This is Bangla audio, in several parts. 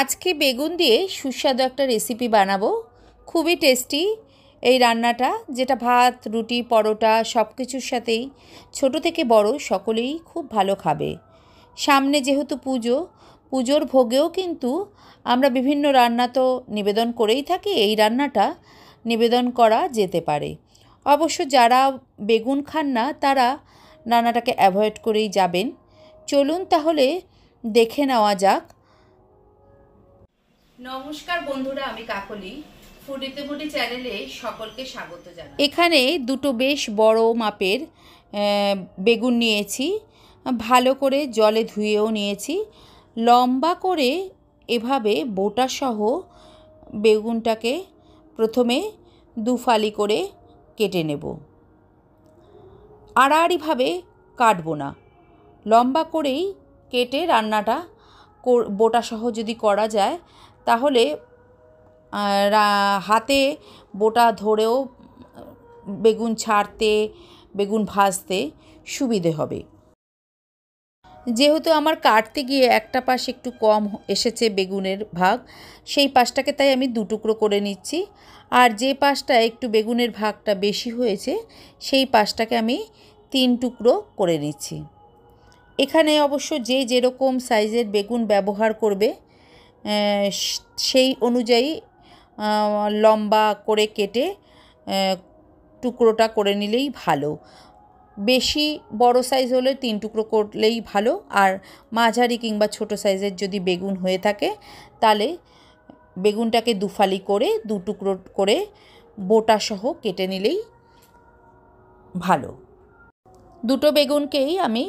আজকে বেগুন দিয়ে সুস্বাদু একটা রেসিপি বানাবো। খুবই টেস্টি এই রান্নাটা, যেটা ভাত, রুটি, পরোটা সব কিছুর সাথেই ছোট থেকে বড় সকলেই খুব ভালো খাবে। সামনে যেহেতু পুজোর ভোগেও কিন্তু আমরা বিভিন্ন রান্না তো নিবেদন করেই থাকি। এই রান্নাটা নিবেদন করা যেতে পারে। অবশ্য যারা বেগুন খান না তারা রান্নাটাকে অ্যাভয়েড করেই যাবেন। চলুন তাহলে দেখে নেওয়া যাক। নমস্কার বন্ধুরা, আমি কাকলি, ফুডিতে ফুডি চ্যানেলে সকলকে স্বাগত জানাই। এখানে দুটো বেশ বড় মাপের বেগুন নিয়েছি, ভালো করে জলে ধুয়েও নিয়েছি। লম্বা করে এভাবে বোটাসহ বেগুনটাকে প্রথমে দুফালি করে কেটে নেব। আড়াআড়িভাবে কাটবো না, লম্বা করেই কেটে রান্নাটা বোটাসহ যদি করা যায় তাহলে হাতে বোটা ধরেও বেগুন ছাড়তে, বেগুন ভাজতে সুবিধে হবে। যেহেতু আমার কাটতে গিয়ে একটা পাশ একটু কম এসেছে বেগুনের ভাগ, সেই পাশটাকে তাই আমি দুটুকরো করে নিচ্ছি। আর যে পাশটা একটু বেগুনের ভাগটা বেশি হয়েছে সেই পাশটাকে আমি 3 টুকরো করে নিচ্ছি। এখানে অবশ্য যে যেরকম সাইজের বেগুন ব্যবহার করবে সেই অনুযায়ী লম্বা করে কেটে টুকরোটা করে নিলেই ভালো। বেশি বড় সাইজ হলে 3 টুকরো করলেই ভালো। আর মাঝারি কিংবা ছোট সাইজের যদি বেগুন হয়ে থাকে তাহলে বেগুনটাকে দুফালি করে 2 টুকরো করে বোটাসহ কেটে নিলেই ভালো। দুটো বেগুনকেই আমি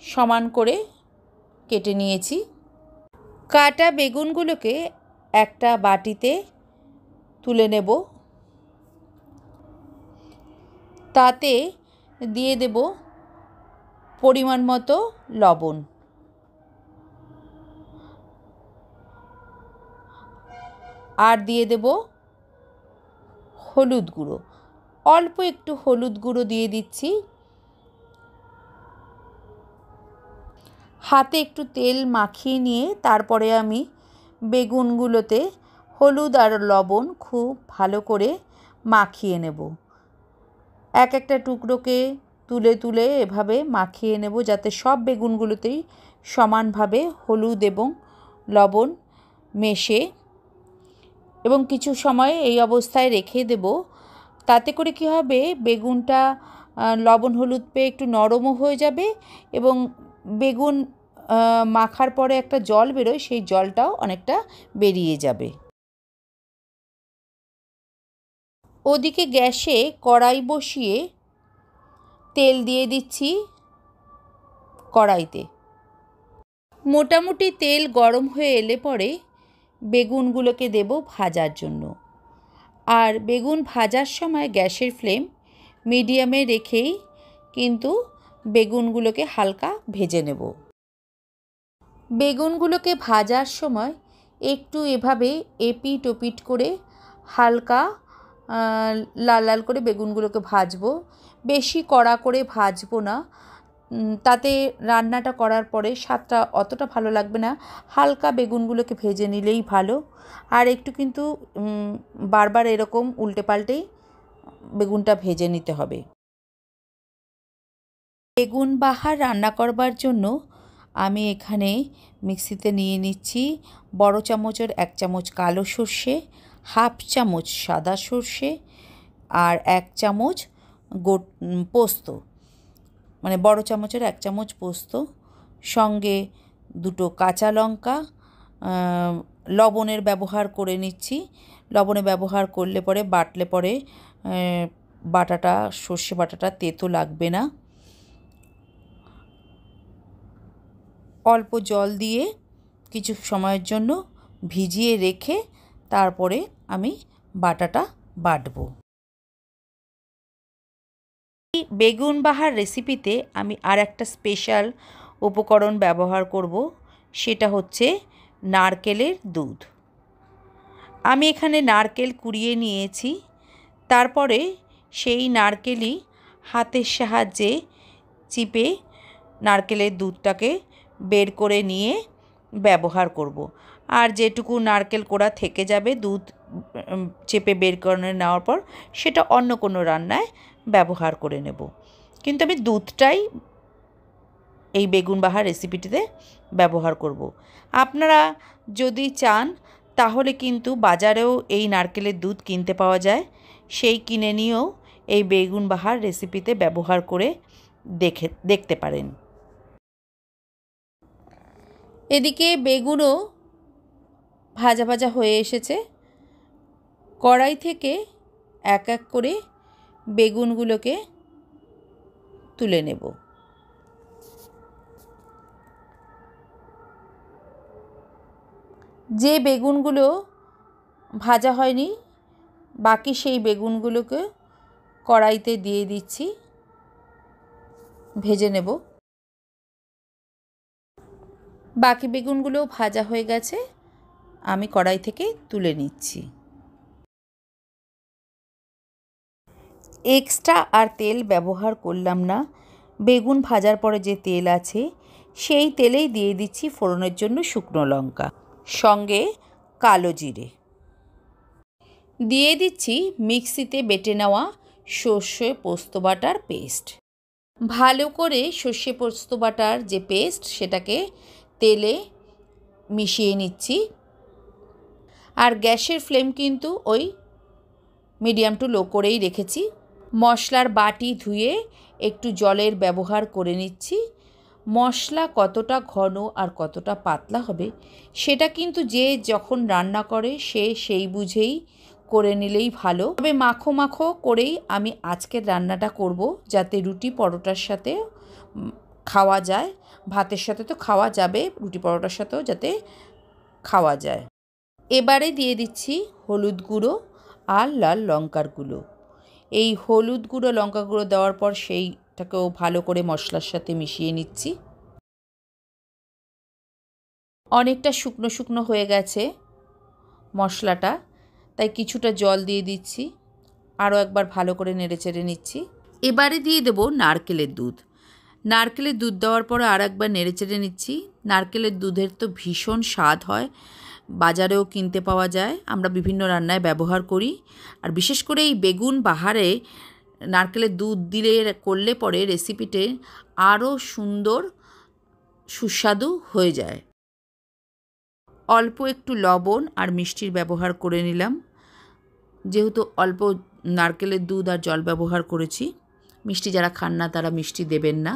সমান করে কেটে নিয়েছি। কাটা বেগুনগুলোকে একটা বাটিতে তুলে নেব। তাতে দিয়ে দেব পরিমাণ মতো লবণ, আর দিয়ে দেব হলুদ গুঁড়ো। অল্প একটু হলুদ গুঁড়ো দিয়ে দিচ্ছি। হাতে একটু তেল মাখিয়ে নিয়ে তারপরে আমি বেগুনগুলোতে হলুদ আর লবণ খুব ভালো করে মাখিয়ে নেব। একটা টুকরোকে তুলে তুলে এভাবে মাখিয়ে নেব, যাতে সব বেগুনগুলোতেই সমানভাবে হলুদ এবং লবণ মেশে। এবং কিছু সময় এই অবস্থায় রেখে দেব। তাতে করে কি হবে, বেগুনটা লবণ হলুদ পেয়ে একটু নরমও হয়ে যাবে এবং বেগুন মাখার পরে একটা জল বেরোয়, সেই জলটাও অনেকটা বেরিয়ে যাবে। ওদিকে গ্যাসে কড়াই বসিয়ে তেল দিয়ে দিচ্ছি কড়াইতে। মোটামুটি তেল গরম হয়ে এলে পরে বেগুনগুলোকে দেব ভাজার জন্য। আর বেগুন ভাজার সময় গ্যাসের ফ্লেম মিডিয়ামে রেখেই কিন্তু বেগুনগুলোকে হালকা ভেজে নেব। বেগুনগুলোকে ভাজার সময় একটু এভাবে এপিট ওপিট করে হালকা লাল লাল করে বেগুনগুলোকে ভাজবো। বেশি কড়া করে ভাজবো না, তাতে রান্নাটা করার পরে স্বাদটা অতটা ভালো লাগবে না। হালকা বেগুনগুলোকে ভেজে নিলেই ভালো। আর একটু কিন্তু বারবার এরকম উল্টে পাল্টেই বেগুনটা ভেজে নিতে হবে। বেগুন বাহার রান্না করবার জন্য আমি এখানে মিক্সিতে নিয়ে নিচ্ছি বড় চামচের 1 চামচ কালো সর্ষে, হাফ চামচ সাদা সর্ষে, আর 1 চামচ পোস্ত, মানে বড় চামচের 1 চামচ পোস্ত, সঙ্গে 2টো কাঁচা লঙ্কা। লবণের ব্যবহার করে নিচ্ছি। লবণে ব্যবহার করলে পরে বাটলে পরে বাটাটা, সর্ষে বাটাটা তেতো লাগবে না। অল্প জল দিয়ে কিছু সময়ের জন্য ভিজিয়ে রেখে তারপরে আমি বাটাটা বাটবো। এই বেগুন বাহার রেসিপিতে আমি আর একটা স্পেশাল উপকরণ ব্যবহার করব, সেটা হচ্ছে নারকেলের দুধ। আমি এখানে নারকেল কুড়িয়ে নিয়েছি। তারপরে সেই নারকেলই হাতের সাহায্যে চিপে নারকেলের দুধটাকে বের করে নিয়ে ব্যবহার করব। আর যেটুকু নারকেল কোড়া থেকে যাবে দুধ চেপে বের করে নেওয়ার পর সেটা অন্য কোনো রান্নায় ব্যবহার করে নেব। কিন্তু আমি দুধটাই এই বেগুন বাহার রেসিপিটিতে ব্যবহার করব। আপনারা যদি চান তাহলে কিন্তু বাজারেও এই নারকেলের দুধ কিনতে পাওয়া যায়, সেই কিনে নিয়েও এই বেগুন বাহার রেসিপিতে ব্যবহার করে দেখতে পারেন। এদিকে বেগুনও ভাজা ভাজা হয়ে এসেছে। কড়াই থেকে এক এক করে বেগুনগুলোকে তুলে নেব। যে বেগুনগুলো ভাজা হয়নি বাকি সেই বেগুনগুলোকে কড়াইতে দিয়ে দিচ্ছি, ভেজে নেব। বাকি বেগুনগুলো ভাজা হয়ে গেছে, আমি কড়াই থেকে তুলে নিচ্ছি। এক্সট্রা আর তেল ব্যবহার করলাম না। বেগুন ভাজার পরে যে তেল আছে সেই তেলেই দিয়ে দিচ্ছি ফোড়নের জন্য শুকনো লঙ্কা, সঙ্গে কালো জিরে। দিয়ে দিচ্ছি মিক্সিতে বেটে নেওয়া সর্ষে পোস্ত বাটার পেস্ট। ভালো করে সর্ষে পোস্ত বাটার যে পেস্ট সেটাকে তেলে মিশিয়ে নিচ্ছি। আর গ্যাসের ফ্লেম কিন্তু ওই মিডিয়াম টু লো করেই রেখেছি। মশলার বাটি ধুয়ে একটু জলের ব্যবহার করে নিচ্ছি। মশলা কতটা ঘন আর কতটা পাতলা হবে সেটা কিন্তু যে যখন রান্না করে সে সেই বুঝেই করে নিলেই ভালো। তবে মাখো মাখো করেই আমি আজকের রান্নাটা করব, যাতে রুটি পরোটার সাথে খাওয়া যায়। ভাতের সাথে তো খাওয়া যাবে, রুটি পরোটার সাথেও যাতে খাওয়া যায়। এবারে দিয়ে দিচ্ছি হলুদ গুঁড়ো আর লাল লঙ্কার গুঁড়ো। এই হলুদ গুঁড়ো লঙ্কা গুঁড়ো দেওয়ার পর সেইটাকেও ভালো করে মশলার সাথে মিশিয়ে নিচ্ছি। অনেকটা শুকনো শুকনো হয়ে গেছে মশলাটা, তাই কিছুটা জল দিয়ে দিচ্ছি। আরও একবার ভালো করে নেড়েচেড়ে নিচ্ছি। এবারে দিয়ে দেব নারকেলের দুধ। নারকেলের দুধ দেওয়ার পরে আর একবার নেড়েচেড়ে নিচ্ছি। নারকেলের দুধের তো ভীষণ স্বাদ হয়, বাজারেও কিনতে পাওয়া যায়, আমরা বিভিন্ন রান্নায় ব্যবহার করি। আর বিশেষ করে এই বেগুন বাহারে নারকেলের দুধ দিলে করলে পরে রেসিপিতে আরও সুন্দর সুস্বাদু হয়ে যায়। অল্প একটু লবণ আর মিষ্টির ব্যবহার করে নিলাম, যেহেতু অল্প নারকেলের দুধ আর জল ব্যবহার করেছি। মিষ্টি যারা খান না তারা মিষ্টি দেবেন না।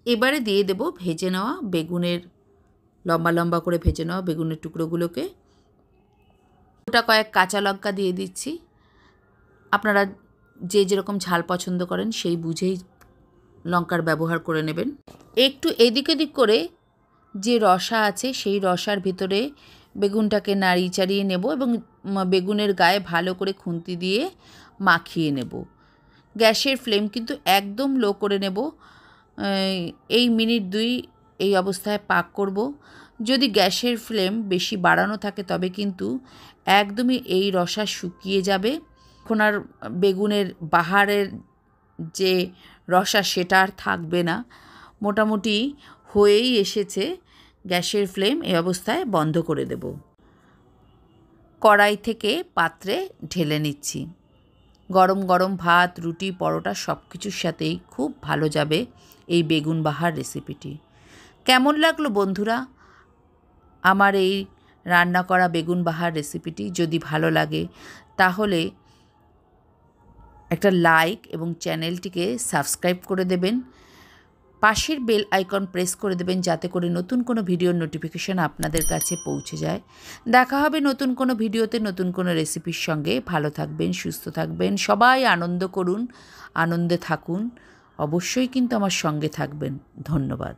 এবারে দিয়ে দেব ভেজে নেওয়া বেগুনের, লম্বা লম্বা করে ভেজে নেওয়া বেগুনের টুকরোগুলোকে। ওটা কয়েক কাঁচা লঙ্কা দিয়ে দিচ্ছি। আপনারা যে যেরকম ঝাল পছন্দ করেন সেই বুঝেই লঙ্কার ব্যবহার করে নেবেন। একটু এদিক ওদিক করে যে রসা আছে সেই রসার ভিতরে বেগুনটাকে নাড়িয়ে চাড়িয়ে নেব এবং বেগুনের গায়ে ভালো করে খুন্তি দিয়ে মাখিয়ে নেব। গ্যাসের ফ্লেম কিন্তু একদম লো করে নেব। এই মিনিট 2 এই অবস্থায় পাক করব। যদি গ্যাসের ফ্লেম বেশি বাড়ানো থাকে তবে কিন্তু একদমই এই রসা শুকিয়ে যাবে। এখন আর বেগুনের বাহারের যে রসা সেটা আর থাকবে না। মোটামুটি হয়েই এসেছে। গ্যাসের ফ্লেম এই অবস্থায় বন্ধ করে দেব। কড়াই থেকে পাত্রে ঢেলে নিচ্ছি। গরম গরম ভাত, রুটি, পরোটা সব কিছুর সাথেই খুব ভালো যাবে এই বেগুন বাহার রেসিপিটি। কেমন লাগলো বন্ধুরা আমার এই রান্না করা বেগুন বাহার রেসিপিটি? যদি ভালো লাগে তাহলে একটা লাইক এবং চ্যানেলটিকে সাবস্ক্রাইব করে দেবেন। পাশের বেল আইকন প্রেস করে দেবেন যাতে করে নতুন কোনো ভিডিওর নোটিফিকেশান আপনাদের কাছে পৌঁছে যায়। দেখা হবে নতুন কোনো ভিডিওতে নতুন কোনো রেসিপির সঙ্গে। ভালো থাকবেন, সুস্থ থাকবেন, সবাই আনন্দ করুন, আনন্দে থাকুন। অবশ্যই কিন্তু আমার সঙ্গে থাকবেন। ধন্যবাদ।